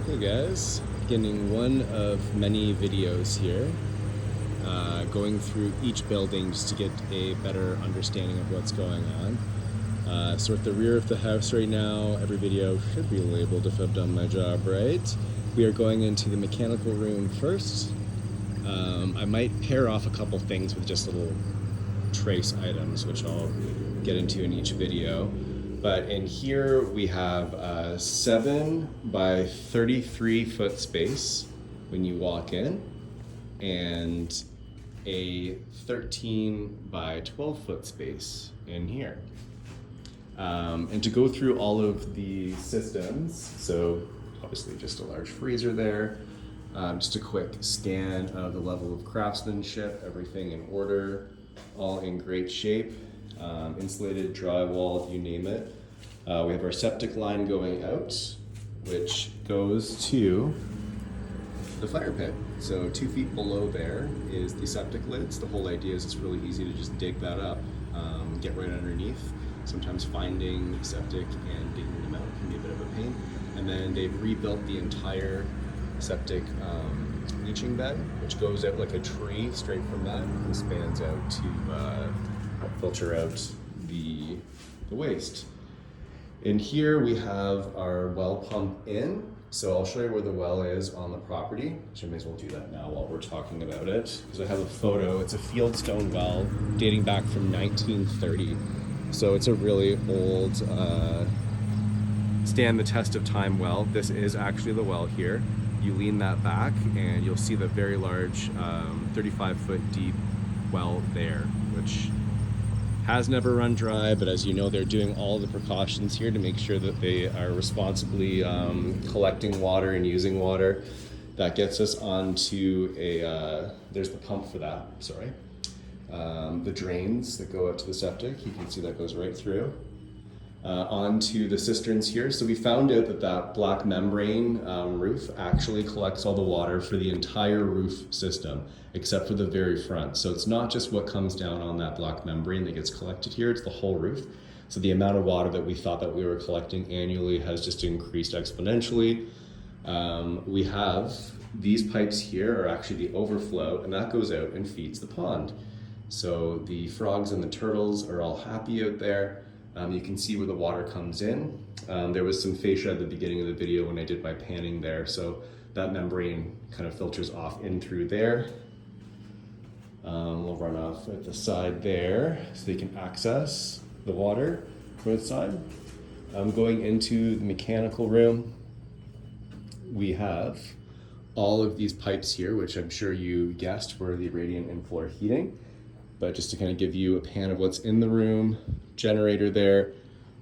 Hey guys, beginning one of many videos here, going through each building just to get a better understanding of what's going on. So at the rear of the house right now, every video should be labeled if I've done my job right. We are going into the mechanical room first. I might pair off a couple things with just little trace items, which I'll get into in each video. But in here we have a 7 by 33 foot space when you walk in, and a 13 by 12 foot space in here. And to go through all of the systems, so obviously just a large freezer there, just a quick scan of the level of craftsmanship, everything in order, all in great shape, insulated, drywall, you name it. We have our septic line going out, which goes to the fire pit. So 2 feet below there is the septic lids. The whole idea is it's really easy to just dig that up, get right underneath. Sometimes finding septic and digging them out can be a bit of a pain. And then they've rebuilt the entire septic leaching bed, which goes out like a tree straight from that and spans out to filter out the waste. In here we have our well pump in. So I'll show you where the well is on the property. So I may as well do that now while we're talking about it, because I have a photo. It's a fieldstone well dating back from 1930. So it's a really old, stand the test of time well. This is actually the well here. You lean that back and you'll see the very large 35-foot deep well there, which has never run dry, but as you know, they're doing all the precautions here to make sure that they are responsibly collecting water and using water. That gets us onto there's the pump for that, sorry. The drains that go out to the septic, you can see that goes right through. Onto the cisterns here. So we found out that that black membrane roof actually collects all the water for the entire roof system, except for the very front. So it's not just what comes down on that black membrane that gets collected here, it's the whole roof. So the amount of water that we thought that we were collecting annually has just increased exponentially. We have these pipes here are actually the overflow, and that goes out and feeds the pond. So the frogs and the turtles are all happy out there. You can see where the water comes in. There was some fascia at the beginning of the video when I did my panning there, so that membrane kind of filters off in through there. We'll run off at the side there so they can access the water from the side. Going into the mechanical room, we have all of these pipes here, which I'm sure you guessed were the radiant in-floor heating. But just to kind of give you a pan of what's in the room, generator there.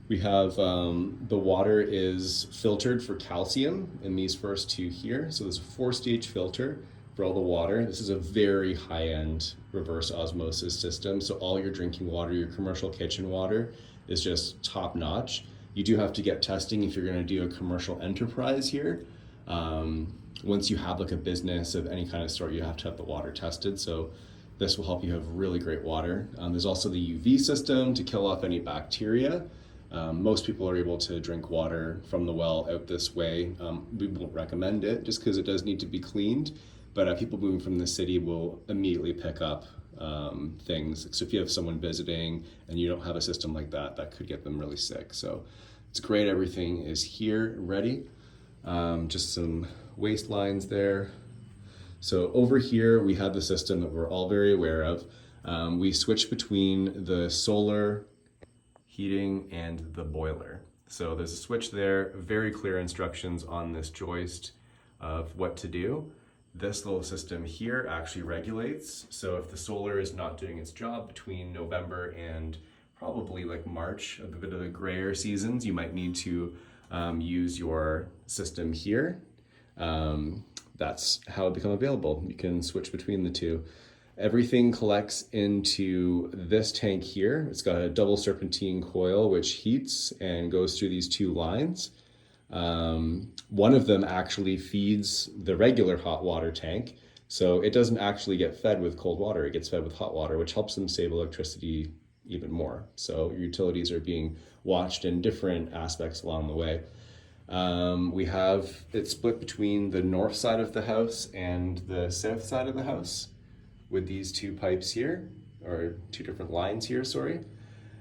We have the water is filtered for calcium in these first two here. So there's a 4-stage filter for all the water. This is a very high-end reverse osmosis system. So all your drinking water, your commercial kitchen water is just top notch. You do have to get testing if you're gonna do a commercial enterprise here. Once you have like a business of any kind of sort, you have to have the water tested. So this will help you have really great water. There's also the UV system to kill off any bacteria. Most people are able to drink water from the well out this way. We won't recommend it just because it does need to be cleaned, but people moving from the city will immediately pick up things. So if you have someone visiting and you don't have a system like that, that could get them really sick. So it's great, everything is here, ready. Just some waste lines there. So over here, we have the system that we're all very aware of. We switch between the solar heating and the boiler. So there's a switch there, very clear instructions on this joist of what to do. This little system here actually regulates. So if the solar is not doing its job between November and probably like March, a bit of the grayer seasons, you might need to use your system here. That's how it become available. You can switch between the two. Everything collects into this tank here. It's got a double serpentine coil which heats and goes through these two lines. One of them actually feeds the regular hot water tank. So it doesn't actually get fed with cold water, it gets fed with hot water, which helps them save electricity even more. So your utilities are being watched in different aspects along the way. We have it split between the north side of the house and the south side of the house with these two pipes here, or two different lines here, sorry.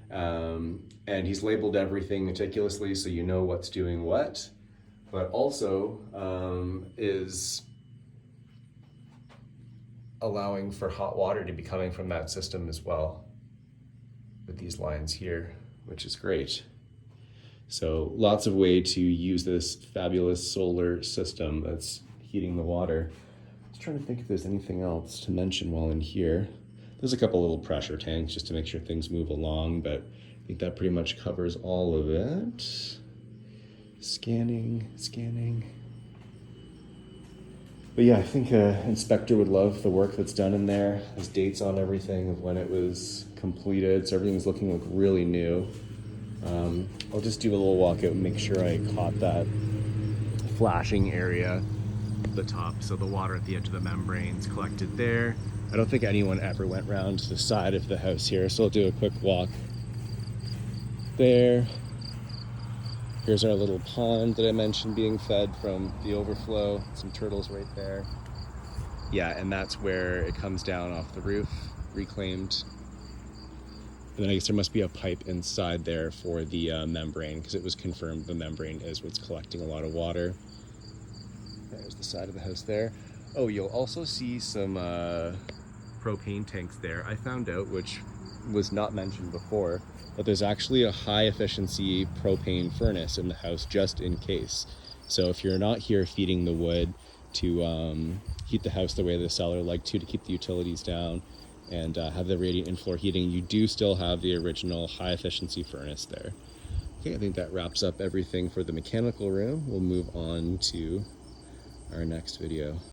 And he's labeled everything meticulously so you know what's doing what, but also is allowing for hot water to be coming from that system as well with these lines here, which is great. So lots of way to use this fabulous solar system that's heating the water. I was trying to think if there's anything else to mention while in here. There's a couple little pressure tanks just to make sure things move along, but I think that pretty much covers all of it. Scanning. But yeah, I think an inspector would love the work that's done in there. There's dates on everything of when it was completed, so everything's looking like really new. I'll just do a little walkout and make sure I caught that flashing area at the top. So the water at the edge of the membrane's collected there. I don't think anyone ever went around to the side of the house here, so I'll do a quick walk there. Here's our little pond that I mentioned being fed from the overflow. Some turtles right there. Yeah, and that's where it comes down off the roof, reclaimed. And then I guess there must be a pipe inside there for the membrane, because it was confirmed the membrane is what's collecting a lot of water. There's the side of the house there. Oh, you'll also see some propane tanks there. I found out, which was not mentioned before, but there's actually a high efficiency propane furnace in the house just in case. So if you're not here feeding the wood to heat the house the way the seller liked to keep the utilities down and have the radiant in-floor heating, you do still have the original high efficiency furnace there. Okay, I think that wraps up everything for the mechanical room. We'll move on to our next video.